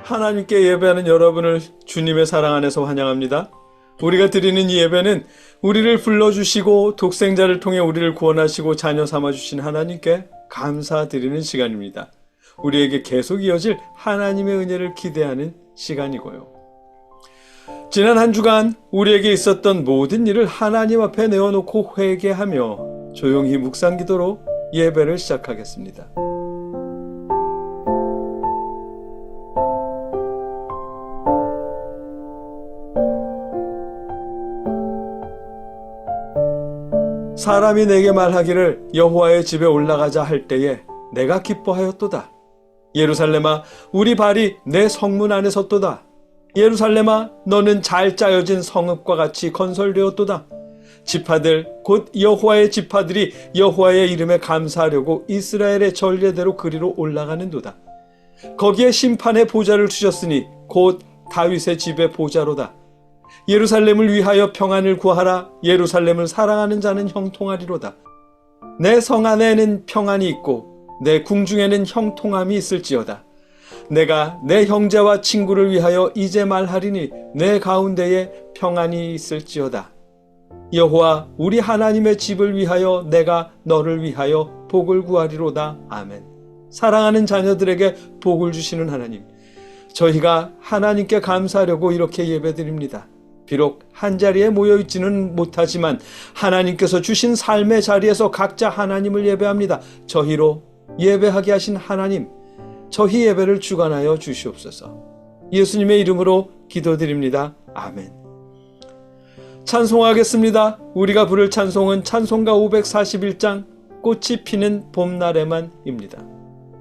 하나님께 예배하는 여러분을 주님의 사랑 안에서 환영합니다. 우리가 드리는 이 예배는 우리를 불러주시고 독생자를 통해 우리를 구원하시고 자녀 삼아주신 하나님께 감사드리는 시간입니다. 우리에게 계속 이어질 하나님의 은혜를 기대하는 시간이고요. 지난 한 주간 우리에게 있었던 모든 일을 하나님 앞에 내어놓고 회개하며 조용히 묵상 기도로 예배를 시작하겠습니다. 사람이 내게 말하기를 여호와의 집에 올라가자 할 때에 내가 기뻐하였도다. 예루살렘아, 우리 발이 내 성문 안에 섰도다. 예루살렘아, 너는 잘 짜여진 성읍과 같이 건설되었도다. 지파들 곧 여호와의 지파들이 여호와의 이름에 감사하려고 이스라엘의 전례대로 그리로 올라가는도다. 거기에 심판의 보좌를 주셨으니 곧 다윗의 집의 보좌로다. 예루살렘을 위하여 평안을 구하라. 예루살렘을 사랑하는 자는 형통하리로다. 내 성 안에는 평안이 있고 내 궁중에는 형통함이 있을지어다. 내가 내 형제와 친구를 위하여 이제 말하리니 내 가운데에 평안이 있을지어다. 여호와 우리 하나님의 집을 위하여 내가 너를 위하여 복을 구하리로다. 아멘. 사랑하는 자녀들에게 복을 주시는 하나님, 저희가 하나님께 감사하려고 이렇게 예배드립니다. 비록 한자리에 모여있지는 못하지만 하나님께서 주신 삶의 자리에서 각자 하나님을 예배합니다. 저희로 예배하게 하신 하나님, 저희 예배를 주관하여 주시옵소서. 예수님의 이름으로 기도드립니다. 아멘. 찬송하겠습니다. 우리가 부를 찬송은 찬송가 541장 꽃이 피는 봄날에만입니다.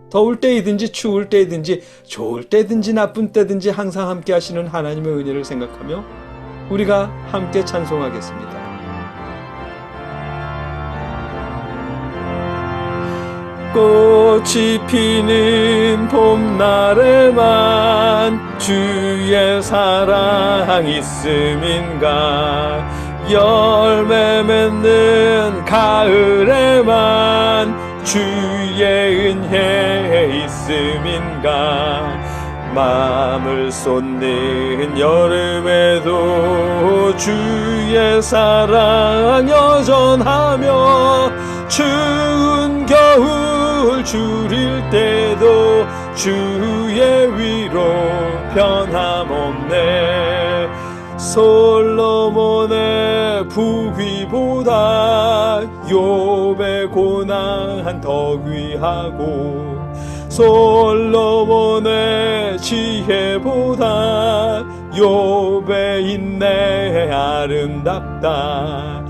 더울 때이든지 추울 때이든지 좋을 때든지 나쁜 때든지 항상 함께 하시는 하나님의 은혜를 생각하며 우리가 함께 찬송하겠습니다. 꽃이 피는 봄날에만 주의 사랑 있음인가. 열매 맺는 가을에만 주의 은혜 있음인가. 마음을 쏟는 여름에도 주의 사랑 여전하며 추운 겨울 줄일 때도 주의 위로 변함없네. 솔로몬의 부귀보다 욥의 고난 더 귀하고 솔로몬의 지혜보다 욥의 인내 아름답다.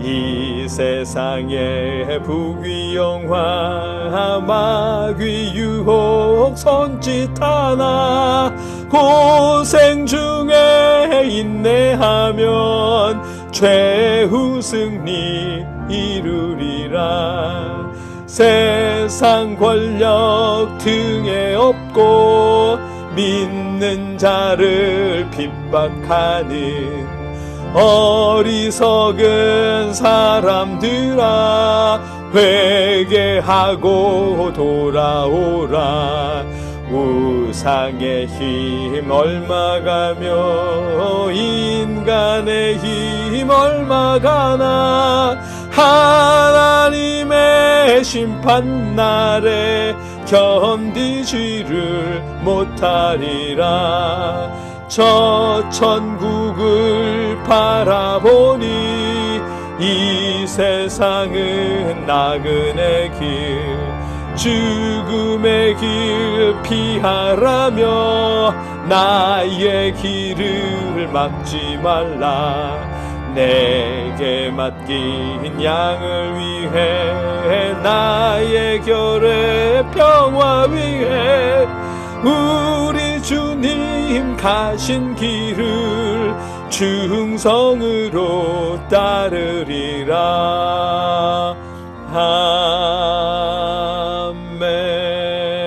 이 세상의 부귀 영화 마귀 유혹 손짓 하나 고생 중에 인내하면 최후 승리 이루리라. 세상 권력 등에 업고 믿는 자를 핍박하는 어리석은 사람들아, 회개하고 돌아오라. 우상의 힘 얼마가며 인간의 힘 얼마가나. 하나님의 심판날에 견디지를 못하리라. 저 천국을 바라보니 이 세상은 나그네 길, 죽음의 길 피하라며 나의 길을 막지 말라. 내게 맡긴 양을 위해 나의 결의 평화 위해 우리 주님 가신 길을 충성으로 따르리라.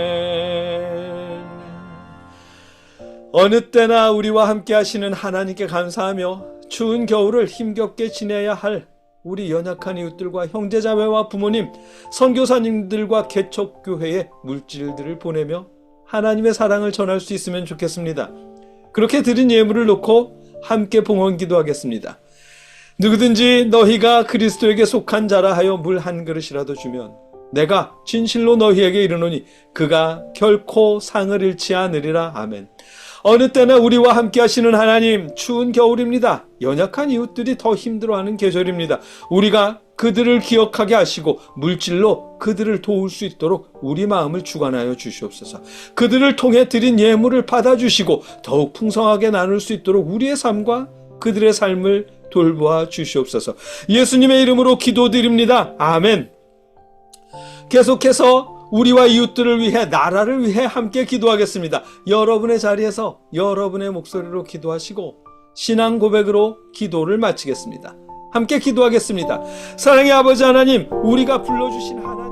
아멘. 어느 때나 우리와 함께 하시는 하나님께 감사하며 추운 겨울을 힘겹게 지내야 할 우리 연약한 이웃들과 형제자매와 부모님, 선교사님들과 개척교회의 물질들을 보내며 하나님의 사랑을 전할 수 있으면 좋겠습니다. 그렇게 드린 예물을 놓고 함께 봉헌 기도하겠습니다. 누구든지 너희가 그리스도에게 속한 자라 하여 물 한 그릇이라도 주면 내가 진실로 너희에게 이르노니 그가 결코 상을 잃지 않으리라. 아멘. 어느 때나 우리와 함께 하시는 하나님, 추운 겨울입니다. 연약한 이웃들이 더 힘들어하는 계절입니다. 우리가 그들을 기억하게 하시고 물질로 그들을 도울 수 있도록 우리 마음을 주관하여 주시옵소서. 그들을 통해 드린 예물을 받아주시고 더욱 풍성하게 나눌 수 있도록 우리의 삶과 그들의 삶을 돌보아 주시옵소서. 예수님의 이름으로 기도드립니다. 아멘. 계속해서 우리와 이웃들을 위해, 나라를 위해 함께 기도하겠습니다. 여러분의 자리에서 여러분의 목소리로 기도하시고 신앙 고백으로 기도를 마치겠습니다. 함께 기도하겠습니다. 사랑의 아버지 하나님, 우리가 불러주신 하나님께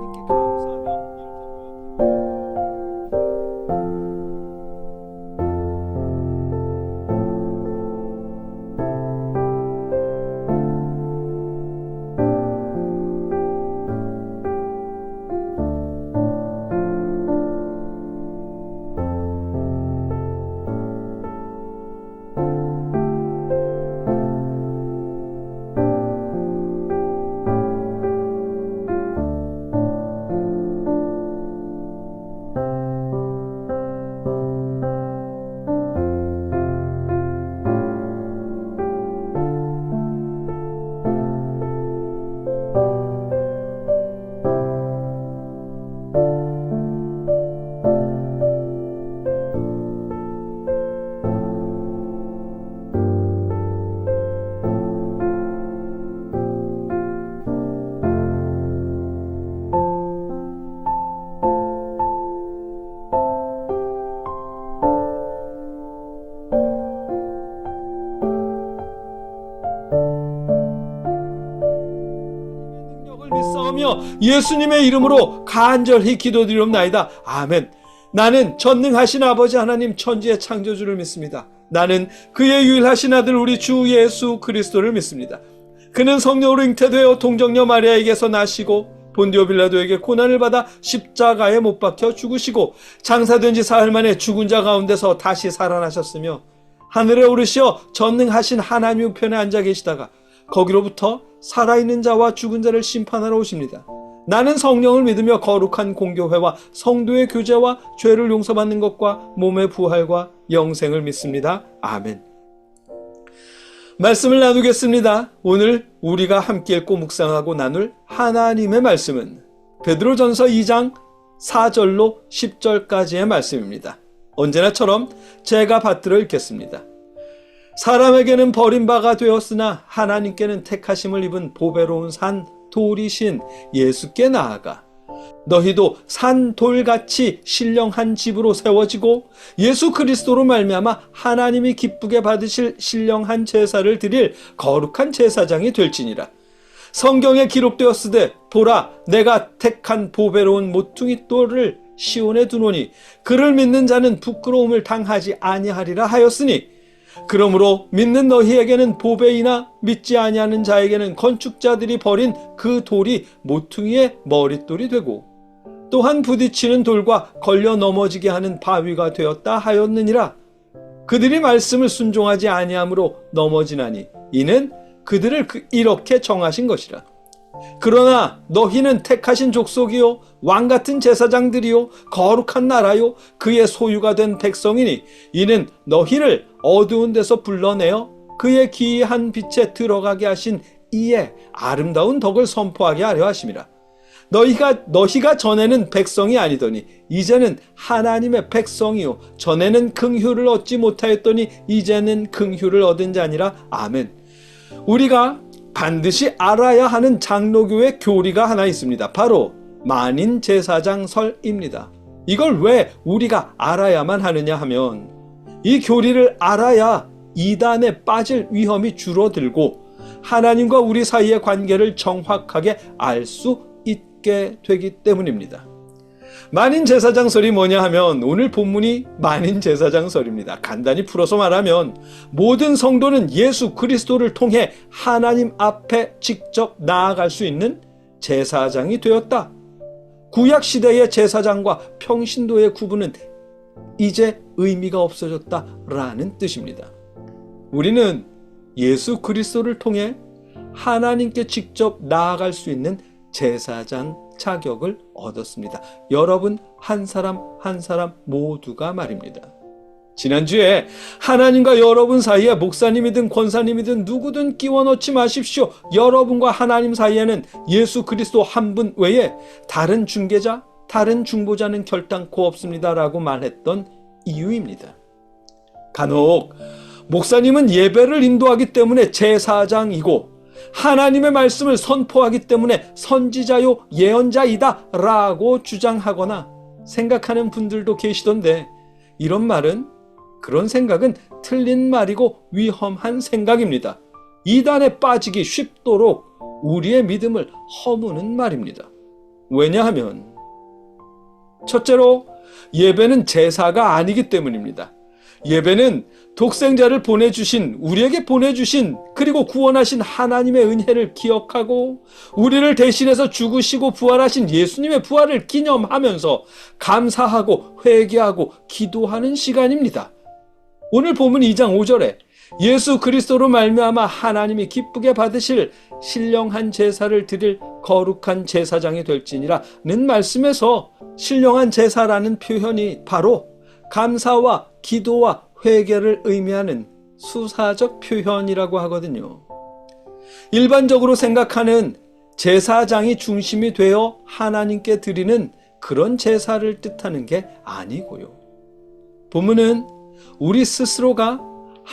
감사하며 예수님의 이름으로 간절히 기도드리옵나이다. 아멘. 나는 전능하신 아버지 하나님 천지의 창조주를 믿습니다. 나는 그의 유일하신 아들 우리 주 예수 그리스도를 믿습니다. 그는 성령으로 잉태되어 동정녀 마리아에게서 나시고 본디오 빌라도에게 고난을 받아 십자가에 못 박혀 죽으시고 장사된 지 사흘 만에 죽은 자 가운데서 다시 살아나셨으며 하늘에 오르시어 전능하신 하나님 우편에 앉아 계시다가 거기로부터 살아있는 자와 죽은 자를 심판하러 오십니다. 나는 성령을 믿으며 거룩한 공교회와 성도의 교제와 죄를 용서받는 것과 몸의 부활과 영생을 믿습니다. 아멘. 말씀을 나누겠습니다. 오늘 우리가 함께 읽고 묵상하고 나눌 하나님의 말씀은 베드로전서 2장 4절로 10절까지의 말씀입니다. 언제나처럼 제가 받들어 읽겠습니다. 사람에게는 버림바가 되었으나 하나님께는 택하심을 입은 보배로운 산 돌이신 예수께 나아가 너희도 산 돌같이 신령한 집으로 세워지고 예수 그리스도로 말미암아 하나님이 기쁘게 받으실 신령한 제사를 드릴 거룩한 제사장이 될지니라. 성경에 기록되었으되 보라 내가 택한 보배로운 모퉁이 돌을 시온에 두노니 그를 믿는 자는 부끄러움을 당하지 아니하리라 하였으니 그러므로 믿는 너희에게는 보배이나 믿지 아니하는 자에게는 건축자들이 버린 그 돌이 모퉁이의 머릿돌이 되고 또한 부딪히는 돌과 걸려 넘어지게 하는 바위가 되었다 하였느니라. 그들이 말씀을 순종하지 아니함으로 넘어지나니 이는 그들을 이렇게 정하신 것이라. 그러나 너희는 택하신 족속이요 왕같은 제사장들이요 거룩한 나라요 그의 소유가 된 백성이니 이는 너희를 어두운 데서 불러내어 그의 기이한 빛에 들어가게 하신 이의 아름다운 덕을 선포하게 하려 하심이라. 너희가 전에는 백성이 아니더니 이제는 하나님의 백성이요 전에는 긍휼을 얻지 못하였더니 이제는 긍휼을 얻은 자니라. 아멘. 우리가 반드시 알아야 하는 장로교의 교리가 하나 있습니다. 바로 만인 제사장설입니다. 이걸 왜 우리가 알아야만 하느냐 하면 이 교리를 알아야 이단에 빠질 위험이 줄어들고 하나님과 우리 사이의 관계를 정확하게 알 수 있게 되기 때문입니다. 만인 제사장설이 뭐냐 하면 오늘 본문이 만인 제사장설입니다. 간단히 풀어서 말하면 모든 성도는 예수 그리스도를 통해 하나님 앞에 직접 나아갈 수 있는 제사장이 되었다. 구약 시대의 제사장과 평신도의 구분은 이제 의미가 없어졌다라는 뜻입니다. 우리는 예수 그리스도를 통해 하나님께 직접 나아갈 수 있는 제사장 자격을 얻었습니다. 여러분 한 사람 한 사람 모두가 말입니다. 지난주에 하나님과 여러분 사이에 목사님이든 권사님이든 누구든 끼워 넣지 마십시오. 여러분과 하나님 사이에는 예수 그리스도 한 분 외에 다른 중개자, 다른 중보자는 결단코 없습니다라고 말했던 이유입니다. 간혹 목사님은 예배를 인도하기 때문에 제사장이고 하나님의 말씀을 선포하기 때문에 선지자요 예언자이다 라고 주장하거나 생각하는 분들도 계시던데, 이런 말은, 그런 생각은 틀린 말이고 위험한 생각입니다. 이단에 빠지기 쉽도록 우리의 믿음을 허무는 말입니다. 왜냐하면 첫째로 예배는 제사가 아니기 때문입니다. 예배는 독생자를 보내주신, 우리에게 보내주신, 그리고 구원하신 하나님의 은혜를 기억하고 우리를 대신해서 죽으시고 부활하신 예수님의 부활을 기념하면서 감사하고 회개하고 기도하는 시간입니다. 오늘 본문 2장 5절에 예수 그리스도로 말미암아 하나님이 기쁘게 받으실 신령한 제사를 드릴 거룩한 제사장이 될지니라는 말씀에서 신령한 제사라는 표현이 바로 감사와 기도와 회개를 의미하는 수사적 표현이라고 하거든요. 일반적으로 생각하는 제사장이 중심이 되어 하나님께 드리는 그런 제사를 뜻하는 게 아니고요. 본문은 우리 스스로가,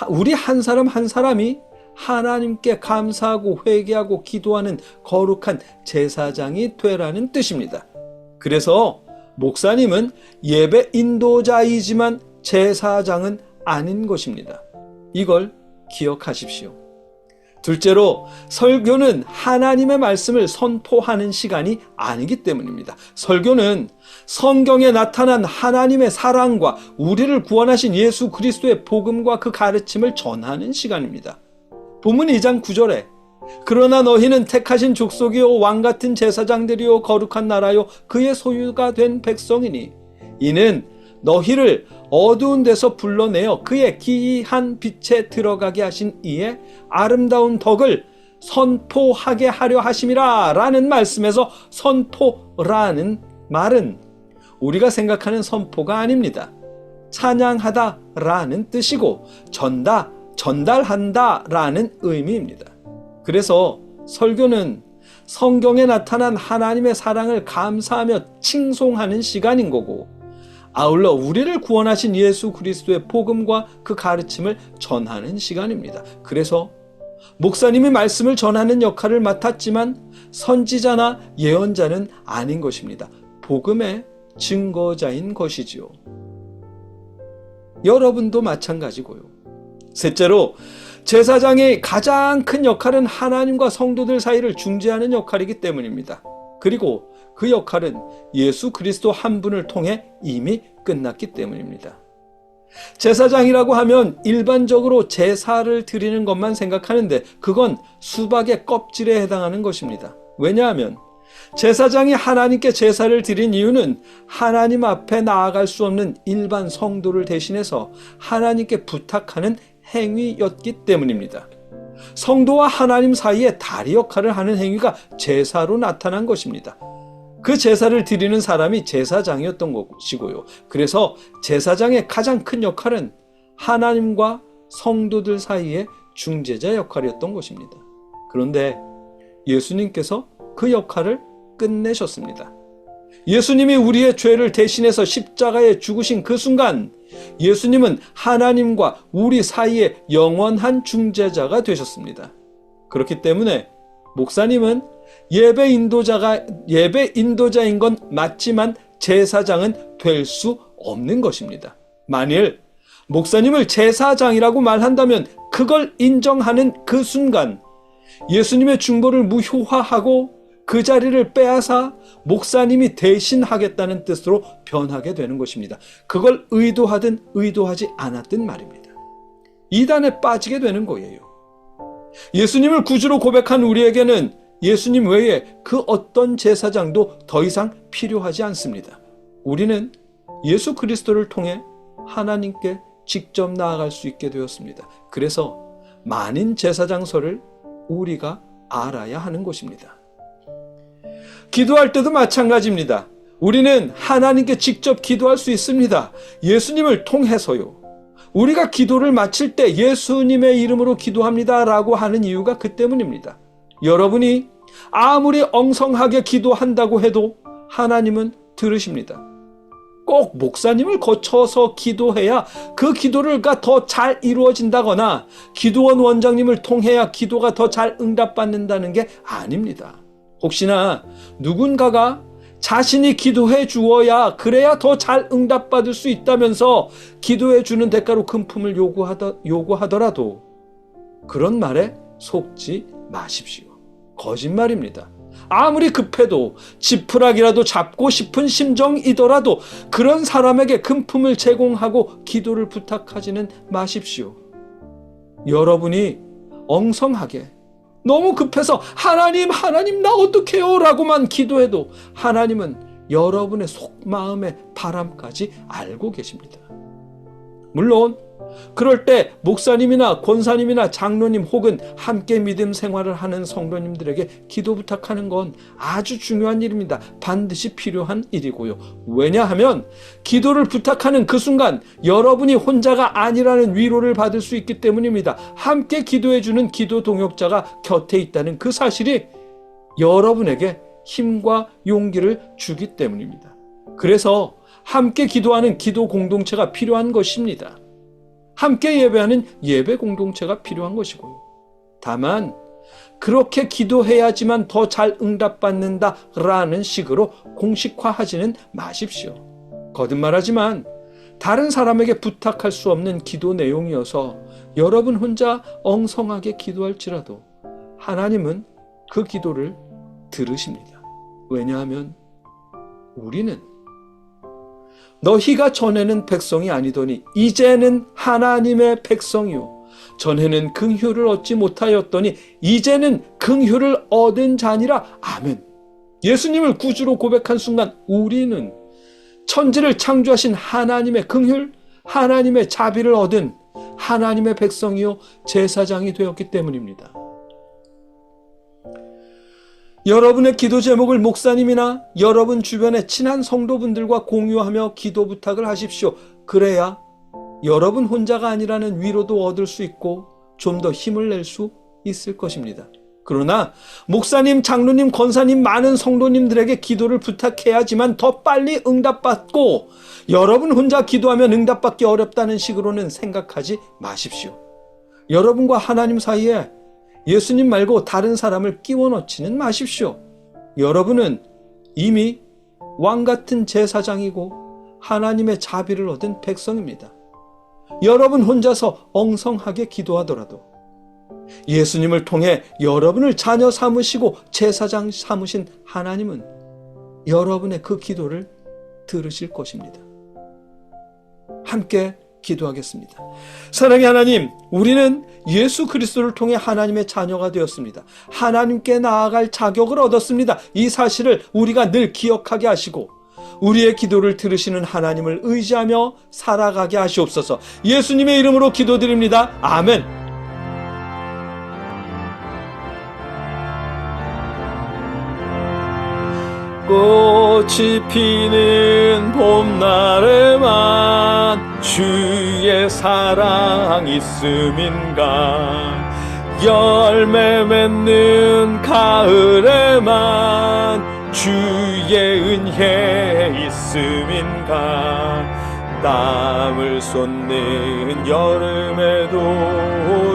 우리 한 사람 한 사람이 하나님께 감사하고 회개하고 기도하는 거룩한 제사장이 되라는 뜻입니다. 그래서 목사님은 예배 인도자이지만 제사장은 아닌 것입니다. 이걸 기억하십시오. 둘째로, 설교는 하나님의 말씀을 선포하는 시간이 아니기 때문입니다. 설교는 성경에 나타난 하나님의 사랑과 우리를 구원하신 예수 그리스도의 복음과 그 가르침을 전하는 시간입니다. 본문 2장 9절에 그러나 너희는 택하신 족속이요 왕같은 제사장들이요 거룩한 나라요 그의 소유가 된 백성이니 이는 너희를 어두운 데서 불러내어 그의 기이한 빛에 들어가게 하신 이의 아름다운 덕을 선포하게 하려 하심이라 라는 말씀에서 선포라는 말은 우리가 생각하는 선포가 아닙니다. 찬양하다 라는 뜻이고 전달한다 라는 의미입니다. 그래서 설교는 성경에 나타난 하나님의 사랑을 감사하며 칭송하는 시간인 거고, 아울러 우리를 구원하신 예수 그리스도의 복음과 그 가르침을 전하는 시간입니다. 그래서 목사님이 말씀을 전하는 역할을 맡았지만 선지자나 예언자는 아닌 것입니다. 복음의 증거자인 것이지요. 여러분도 마찬가지고요. 셋째로, 제사장의 가장 큰 역할은 하나님과 성도들 사이를 중재하는 역할이기 때문입니다. 그리고 그 역할은 예수 그리스도 한 분을 통해 이미 끝났기 때문입니다. 제사장이라고 하면 일반적으로 제사를 드리는 것만 생각하는데 그건 수박의 껍질에 해당하는 것입니다. 왜냐하면 제사장이 하나님께 제사를 드린 이유는 하나님 앞에 나아갈 수 없는 일반 성도를 대신해서 하나님께 부탁하는 행위였기 때문입니다. 성도와 하나님 사이에 다리 역할을 하는 행위가 제사로 나타난 것입니다. 그 제사를 드리는 사람이 제사장이었던 것이고요. 그래서 제사장의 가장 큰 역할은 하나님과 성도들 사이의 중재자 역할이었던 것입니다. 그런데 예수님께서 그 역할을 끝내셨습니다. 예수님이 우리의 죄를 대신해서 십자가에 죽으신 그 순간 예수님은 하나님과 우리 사이의 영원한 중재자가 되셨습니다. 그렇기 때문에 목사님은 예배 인도자인 건 맞지만 제사장은 될 수 없는 것입니다. 만일 목사님을 제사장이라고 말한다면 그걸 인정하는 그 순간 예수님의 중보를 무효화하고 그 자리를 빼앗아 목사님이 대신하겠다는 뜻으로 변하게 되는 것입니다. 그걸 의도하든 의도하지 않았든 말입니다. 이단에 빠지게 되는 거예요. 예수님을 구주로 고백한 우리에게는 예수님 외에 그 어떤 제사장도 더 이상 필요하지 않습니다. 우리는 예수 그리스도를 통해 하나님께 직접 나아갈 수 있게 되었습니다. 그래서 만인 제사장서를 우리가 알아야 하는 것입니다. 기도할 때도 마찬가지입니다. 우리는 하나님께 직접 기도할 수 있습니다. 예수님을 통해서요. 우리가 기도를 마칠 때 예수님의 이름으로 기도합니다 라고 하는 이유가 그 때문입니다. 여러분이 아무리 엉성하게 기도한다고 해도 하나님은 들으십니다. 꼭 목사님을 거쳐서 기도해야 그 기도가 더 잘 이루어진다거나 기도원 원장님을 통해야 기도가 더 잘 응답받는다는 게 아닙니다. 혹시나 누군가가 자신이 기도해 주어야 그래야 더 잘 응답받을 수 있다면서 기도해 주는 대가로 금품을 요구하더라도 그런 말에 속지 마십시오. 거짓말입니다. 아무리 급해도 지푸라기라도 잡고 싶은 심정이더라도 그런 사람에게 금품을 제공하고 기도를 부탁하지는 마십시오. 여러분이 엉성하게 너무 급해서 하나님 나 어떡해요 라고만 기도해도 하나님은 여러분의 속마음의 바람까지 알고 계십니다. 물론 그럴 때 목사님이나 권사님이나 장로님 혹은 함께 믿음 생활을 하는 성도님들에게 기도 부탁하는 건 아주 중요한 일입니다. 반드시 필요한 일이고요. 왜냐하면 기도를 부탁하는 그 순간 여러분이 혼자가 아니라는 위로를 받을 수 있기 때문입니다. 함께 기도해주는 기도 동역자가 곁에 있다는 그 사실이 여러분에게 힘과 용기를 주기 때문입니다. 그래서 함께 기도하는 기도 공동체가 필요한 것입니다. 함께 예배하는 예배 공동체가 필요한 것이고요. 다만 그렇게 기도해야지만 더 잘 응답받는다라는 식으로 공식화하지는 마십시오. 거듭말하지만 다른 사람에게 부탁할 수 없는 기도 내용이어서 여러분 혼자 엉성하게 기도할지라도 하나님은 그 기도를 들으십니다. 왜냐하면 우리는 너희가 전에는 백성이 아니더니 이제는 하나님의 백성이요 전에는 긍휼을 얻지 못하였더니 이제는 긍휼을 얻은 자니라. 아멘. 예수님을 구주로 고백한 순간 우리는 천지를 창조하신 하나님의 긍휼, 하나님의 자비를 얻은 하나님의 백성이요 제사장이 되었기 때문입니다. 여러분의 기도 제목을 목사님이나 여러분 주변의 친한 성도분들과 공유하며 기도 부탁을 하십시오. 그래야 여러분 혼자가 아니라는 위로도 얻을 수 있고 좀 더 힘을 낼 수 있을 것입니다. 그러나 목사님, 장로님, 권사님 많은 성도님들에게 기도를 부탁해야지만 더 빨리 응답받고 여러분 혼자 기도하면 응답받기 어렵다는 식으로는 생각하지 마십시오. 여러분과 하나님 사이에 예수님 말고 다른 사람을 끼워 넣지는 마십시오. 여러분은 이미 왕같은 제사장이고 하나님의 자비를 얻은 백성입니다. 여러분 혼자서 엉성하게 기도하더라도 예수님을 통해 여러분을 자녀 삼으시고 제사장 삼으신 하나님은 여러분의 그 기도를 들으실 것입니다. 함께 기도하겠습니다. 사랑의 하나님, 우리는 예수 그리스도를 통해 하나님의 자녀가 되었습니다. 하나님께 나아갈 자격을 얻었습니다. 이 사실을 우리가 늘 기억하게 하시고 우리의 기도를 들으시는 하나님을 의지하며 살아가게 하시옵소서. 예수님의 이름으로 기도드립니다. 아멘. 꽃이 피는 봄날에만 주의 사랑 있음인가. 열매 맺는 가을에만 주의 은혜 있음인가. 땀을 쏟는 여름에도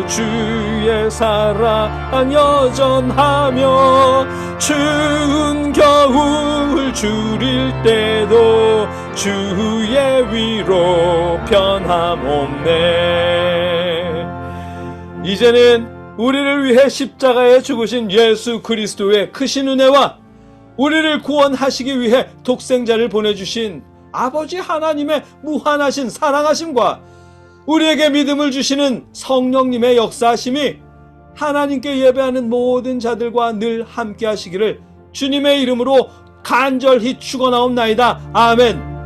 주의 사랑 여전하며 추운 겨울 줄일 때도 주의 위로 변함없네. 이제는 우리를 위해 십자가에 죽으신 예수 그리스도의 크신 은혜와 우리를 구원하시기 위해 독생자를 보내주신 아버지 하나님의 무한하신 사랑하심과 우리에게 믿음을 주시는 성령님의 역사하심이 하나님께 예배하는 모든 자들과 늘 함께 하시기를 주님의 이름으로 간절히 축원하옵나이다. 아멘.